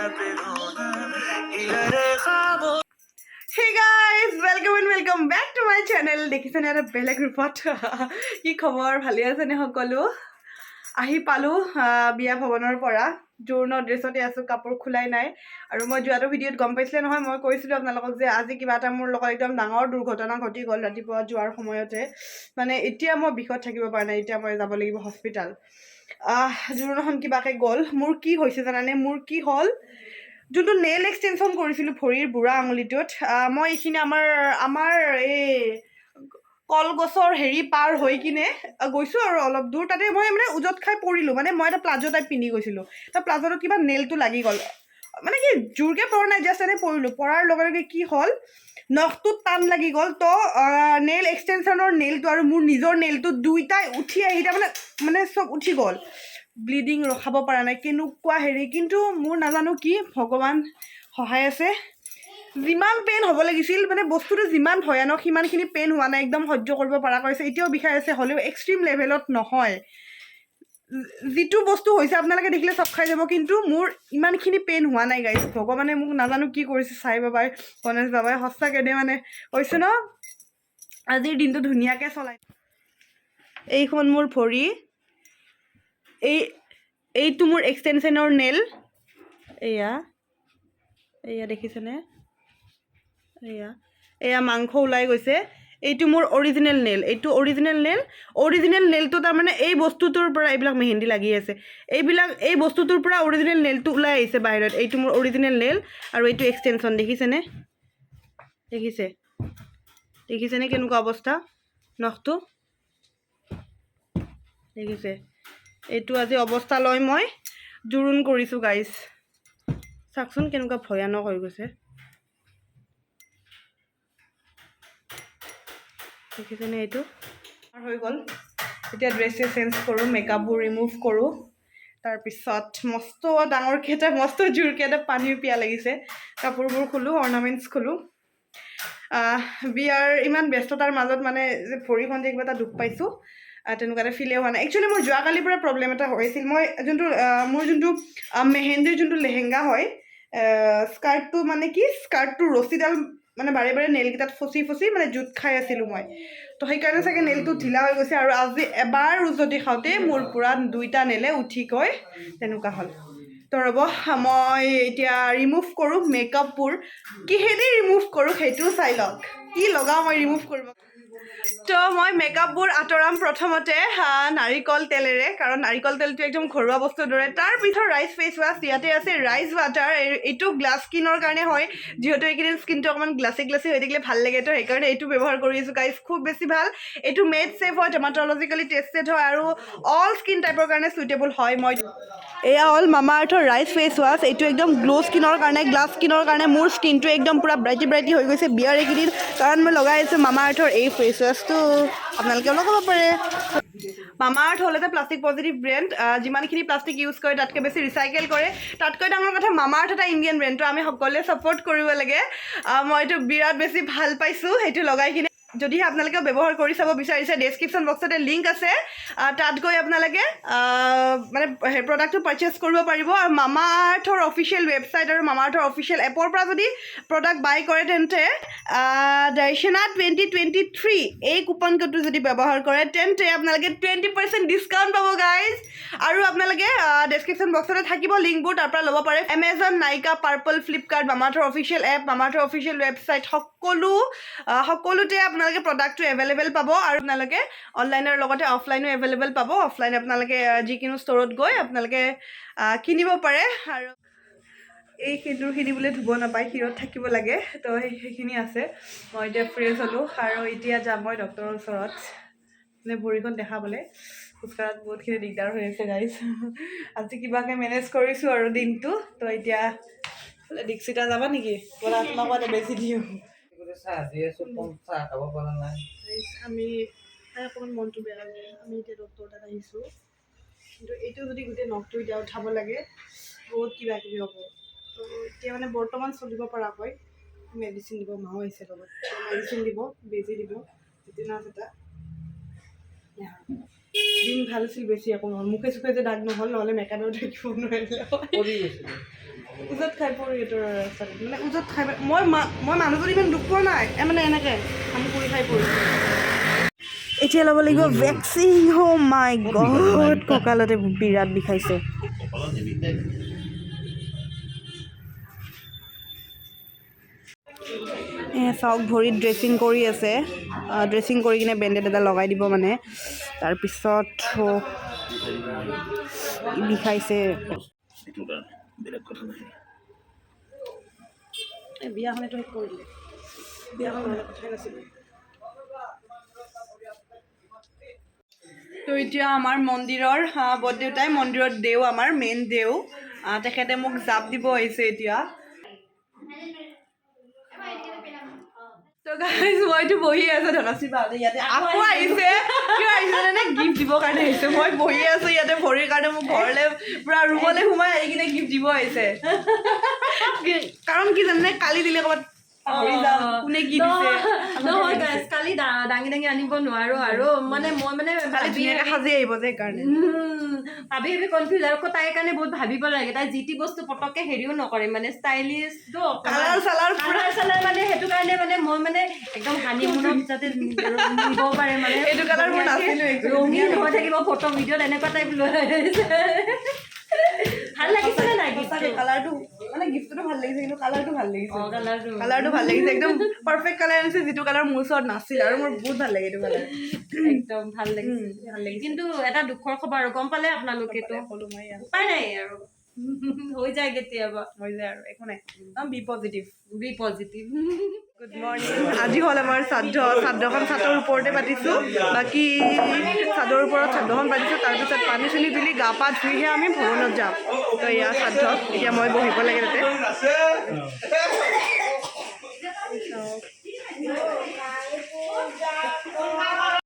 Hey guys, welcome back to my channel. দেখিছেনে এটা বেলেগ ৰূপত কি খবৰ ভালে আছে নে সকলো আহি পালো বিয়া ভৱনৰ পৰা জোৰনৰ ড্ৰেছতে আছো কাপোৰ খুলাই নাই আৰু মই যোৱাটো ভিডিঅ'ত গম পাইছিলে নহয় মই কৈছিলো আপোনালোকক যে আজি কিবা এটা মোৰ লগত একদম ডাঙৰ দুৰ্ঘটনা ঘটি গ'ল ৰাতিপুৱা যোৱাৰ সময়তে মানে এতিয়া মই বিষত থাকিব পৰা নাই এতিয়া মই যাব লাগিব হস্পিটাল জোৰণখন কিবাকে গ'ল মোৰ কি হৈছে জানানে মোৰ কি হ'ল যোনটো নেল এক্সটেনশ্যন কৰিছিলোঁ ভৰিৰ বুঢ়া আঙুলিটোত মই এইখিনি আমাৰ এই কলগছৰ হেৰি পাৰ হৈ কিনে গৈছোঁ আৰু অলপ দূৰ তাতে মই মানে উজত খাই পৰিলোঁ মানে মই এটা প্লাজো টাইপ পিন্ধি গৈছিলোঁ তাৰ প্লাজোটোত কিবা নেলটো লাগি গ'ল মানে কি জোৰকৈ পৰা নাই জাষ্ট এনে পৰিলোঁ পৰাৰ লগে লগে কি হ'ল নখটোত টান লাগি গ'ল তো নেল এক্সটেনশ্যনৰ নেলটো আৰু মোৰ নিজৰ নেলটো দুইটাই উঠি আহি মানে চব উঠি গ'ল ব্লিডিং ৰখাব পৰা নাই কেনেকুৱা হেৰি কিন্তু মোৰ নাজানো কি ভগৱান সহায় আছে যিমান পেইন হ'ব লাগিছিল মানে বস্তুটো যিমান ভয়ানক সিমানখিনি পেইন হোৱা নাই একদম সহ্য কৰিব পৰা কৰিছে এতিয়াও বিষাই আছে হ'লেও এক্সট্ৰিম লেভেলত নহয় যিটো বস্তু হৈছে আপোনালোকে দেখিলে চক খাই যাব কিন্তু মোৰ ইমানখিনি পেইন হোৱা নাই গাইজ ভগৱানে মোক নাজানো কি কৰিছে চাই বাবাই গণেশ বাবাই সঁচাকৈ দে মানে কৈছোঁ ন আজিৰ দিনটো ধুনীয়াকৈ চলাই এইখন মোৰ ভৰি এইটো মোৰ এক্সটেনশ্যনৰ নেল এয়া দেখিছেনে এয়া মাংস ওলাই গৈছে এইটো মোৰ অৰিজিনেল নেল এইটো অৰিজিনেল নেলটো তাৰমানে এই বস্তুটোৰ পৰা এইবিলাক মেহেন্দি লাগি আছে এই বস্তুটোৰ পৰা অৰিজিনেল নেলটো ওলাই আহিছে বাহিৰত এইটো মোৰ অৰিজিনেল নেল আৰু এইটো এক্সটেনশ্যন দেখিছেনে কেনেকুৱা অৱস্থা নখটো দেখিছে এইটো আজি অৱস্থা লৈ মই জোৰোণ কৰিছোঁ গাইজ চাওকচোন কেনেকুৱা ভয়ানক হৈ গৈছে দেখিছেনে এইটো হৈ গ'ল এতিয়া ড্ৰেছ চেঞ্জ কৰোঁ মেকআপবোৰ ৰিমুভ কৰোঁ তাৰপিছত মস্ত ডাঙৰকৈ এটা মস্ত জোৰকৈ এটা পানীৰ পিয়া লাগিছে কাপোৰবোৰ খোলোঁ অৰ্নামেণ্টছ খোলোঁ বিয়াৰ ইমান ব্যস্ততাৰ মাজত মানে যে ভৰিখন যে কিবা এটা দুখ পাইছোঁ তেনেকুৱা এটা ফিলে হোৱা নাই একচুৱেলি মোৰ যোৱাকালিৰ পৰা প্ৰব্লেম এটা হৈছিল মই মোৰ যোনটো মেহেন্দিৰ যোনটো লেহেংগা হয় স্কাৰ্টটো মানে কি স্কাৰ্টটোৰ ৰছীডাল মানে বাৰে বাৰে নেলকেইটাত ফচি মানে জোঁট খাই আছিলোঁ মই তো সেইকাৰণে চাগে নেলটো ঢিলা হৈ গৈছে আৰু আজি এবাৰ উজতি খাওঁতে মোৰ পূৰা দুইটা নেলে উঠি গৈ তেনেকুৱা হ'ল তো ৰ'ব মই এতিয়া ৰিমুভ কৰোঁ মেকআপবোৰ কিহেদি ৰিমুভ কৰোঁ সেইটোও চাই লওক কি লগাওঁ মই ৰিমুভ কৰিব তো মই মেকআপবোৰ আঁতৰাম প্ৰথমতে নাৰিকল তেলেৰে কাৰণ নাৰিকল তেলটো একদম ঘৰুৱা বস্তুৰ দৰে তাৰপিছত ৰাইচ ফেচ ৱাছ ইয়াতে আছে ৰাইচ ৱাটাৰ এইটো গ্লাছ স্কিনৰ কাৰণে হয় যিহেতু এইকেইদিন স্কিনটো অকণমান গ্লাছী হৈ থাকিলে ভাল লাগে তো সেইকাৰণে এইটো ব্যৱহাৰ কৰি আছোঁ গাইজ খুব বেছি ভাল এইটো মেড ছেফ হয় ডেমাটলজিকেলি টেষ্টেড হয় আৰু অল স্কিন টাইপৰ কাৰণে চুইটেবল হয় মই এয়া হ'ল মামা আৰ্থৰ ৰাইচ ফেচ ৱাছ এইটো একদম গ্ল' স্কিনৰ কাৰণে গ্লাছ স্কিনৰ কাৰণে মোৰ স্কিনটো একদম পূৰা ব্ৰাইটি হৈ গৈছে বিয়াৰ এইকেইদিন কাৰণ মই লগাই আছোঁ মামা আৰ্থৰ এই ফেচ ৱাছটো আপোনালোকেও লগাব পাৰে মামা আৰ্থ হ'ল এটা প্লাষ্টিক পজিটিভ ব্ৰেণ্ড যিমানখিনি প্লাষ্টিক ইউজ কৰে তাতকৈ বেছি ৰিচাইকেল কৰে তাতকৈ ডাঙৰ কথা মামা আৰ্থ এটা ইণ্ডিয়ান ব্ৰেণ্ড তো আমি সকলোৱে ছাপোৰ্ট কৰিব লাগে মইতো বিৰাট বেছি ভাল পাইছোঁ সেইটো লগাই কিনে যদিহে আপোনালোকেও ব্যৱহাৰ কৰি চাব বিচাৰিছে ডেছক্ৰিপশ্যন বক্সতে লিংক আছে তাত গৈ আপোনালোকে মানে সেই প্ৰডাক্টটো পাৰচেছ কৰিব পাৰিব আৰু মামা আৰ্থৰ অফিচিয়েল ৱেবছাইট আৰু মামা আৰ্থৰ অফিচিয়েল এপৰ পৰা যদি প্ৰডাক্ট বাই কৰে তেন্তে দৰ্শনা 2023 এই কুপন কোডটো যদি ব্যৱহাৰ কৰে তেন্তে আপোনালোকে 20% ডিছকাউণ্ট পাব গাইজ আৰু আপোনালোকে ডেছক্ৰিপশ্যন বক্সতে থাকিব লিংকবোৰ তাৰ পৰা ল'ব পাৰে এমেজন নাইকা পাৰ্পল ফ্লিপকাৰ্ট মামা আৰ্থৰ অফিচিয়েল এপ মামা আৰ্থৰ অফিচিয়েল ৱেবছাইট সকলোতে আপোনালোকে প্ৰডাক্টটো এভেইলেবল পাব আৰু আপোনালোকে অনলাইনৰ লগতে অফলাইনো এভেইলেবল পাব অফলাইন আপোনালোকে যিকোনো ষ্ট'ৰত গৈ আপোনালোকে কিনিব পাৰে আৰু এই সেন্দুৰখিনি বোলে ধুব নাপায় শিৰত থাকিব লাগে তো সেইখিনি আছে মই এতিয়া ফ্ৰেছ হ'লোঁ আৰু এতিয়া যাম মই ডক্টৰৰ ওচৰত মানে ভৰিখন দেখাবলৈ খোজকাঢ়াত বহুতখিনি দিগদাৰ হৈ আছে গাইজ আজি কিবাকৈ মেনেজ কৰিছোঁ আৰু দিনটো তো এতিয়া দীক্ষিতা যাবা নেকি ব'লা তোমাক এটা বেছি দিওঁ আমি অকণমান মনটো বেয়া লাগে আমি এতিয়া ডক্টৰ তাত আহিছোঁ কিন্তু এইটো যদি গোটেই নখটো এতিয়া উঠাব লাগে বহুত কিবা কিবি হ'ব তো এতিয়া মানে বৰ্তমান চলিব পৰাকৈ মেডিচিন দিব মাও আহিছে লগত মেডিচিন দিব বেজি দিব টিটেনাছ এটা দিন ভাল আছিল বেছি একো নহ'ল মুখে চুখে যে দাগ নহ'ল নহ'লে মেকআপত থাকিব নোৱাৰিলে উজত খাই পৰি এইটোৰ ৰাস্তাত মানে উজত খাই মই মানুহজনী ইমান দুখ পোৱা নাই মানে এনেকৈ আমি কৰি খাই পৰিছোঁ এতিয়া ল'ব লাগিব ভেকচিন অ' মাই গড কঁকালতে বিৰাট বিষাইছে চাওক ভৰিত ড্ৰেছিং কৰি আছে ড্ৰেছিং কৰি কিনে বেণ্ডেড এটা লগাই দিব মানে তাৰপিছত বিষাইছে বিয়াখনেতো শেষ কৰি দিলে বিয়াখন নহ'লে কথাই নাছিলে তো এতিয়া আমাৰ মন্দিৰৰ বৰদেউতাই মন্দিৰত দেও আমাৰ মেইন দেও তেখেতে মোক জাপ দিব আহিছে এতিয়া তো গাইজ মইতো বহি আছোঁ ধনশ্ৰী বাহঁতে ইয়াতে আকৌ আহিছে কিয় আহিছে মানে গিফ্ট দিবৰ কাৰণে আহিছে মই বহি আছোঁ ইয়াতে ভৰিৰ কাৰণে মোক ঘৰলৈ পূৰা ৰুমলৈ সোমাই আহি কিনে গিফ্ট দিব আহিছে কাৰণ কি জানে কালি দিলে ক'ৰবাত কোনে কি দিছে নহয় গাইজ কালি দাঙি দাঙি আনিব নোৱাৰো আৰু মানে মই মানে কালি সাজি আহিব যে সেইকাৰণে ভাবি কনফিউজ আৰু তাইৰ কাৰণে বহুত ভাবিব লাগে তাই যি টি বস্তু পটককে হেৰিও নকৰে মানে ষ্টাইলিছ কালাৰ চালাৰ মানে সেইটো কাৰণে মানে মই মানে একদম হানিমুনত যাতে নিব পাৰে মানে এইটো কালাৰ মোৰ নাছিলে ৰঙীন হৈ থাকিব ফটো ভিডিঅ'ত এনেকুৱা টাইপ লৈ আহিছে ভাল লাগিছে নে নাই কালাৰটো মানে গিফ্টটো ভাল লাগিছে কিন্তু কালাৰটো ভাল লাগিছে কালাৰটো ভাল লাগিছে একদম পাৰফেক্ট কালাৰ আনিছে যিটো কালাৰ মোৰ ওচৰত নাছিল আৰু মোৰ বহুত ভাল লাগে এইটো কালাৰ একদম ভাল লাগিছে কিন্তু এটা দুখৰ খবৰ আৰু গম পালে আপোনালোকেতো উপায় নাই আৰু হৈ যায় কেতিয়াবা হৈ যায় আৰু একো নাই বি পজিটিভ গুড মৰ্ণিং আজি হ'ল আমাৰ চাদৰখন চাদৰ ওপৰতে পাতিছোঁ বাকী চাদৰ ওপৰত চাদৰখন পাতিছোঁ তাৰপিছত পানী চানী তুলি গা পা ধুইহে আমি ভ্ৰমণত যাম তো এয়া চাদত এতিয়া মই বহিব লাগে তাতে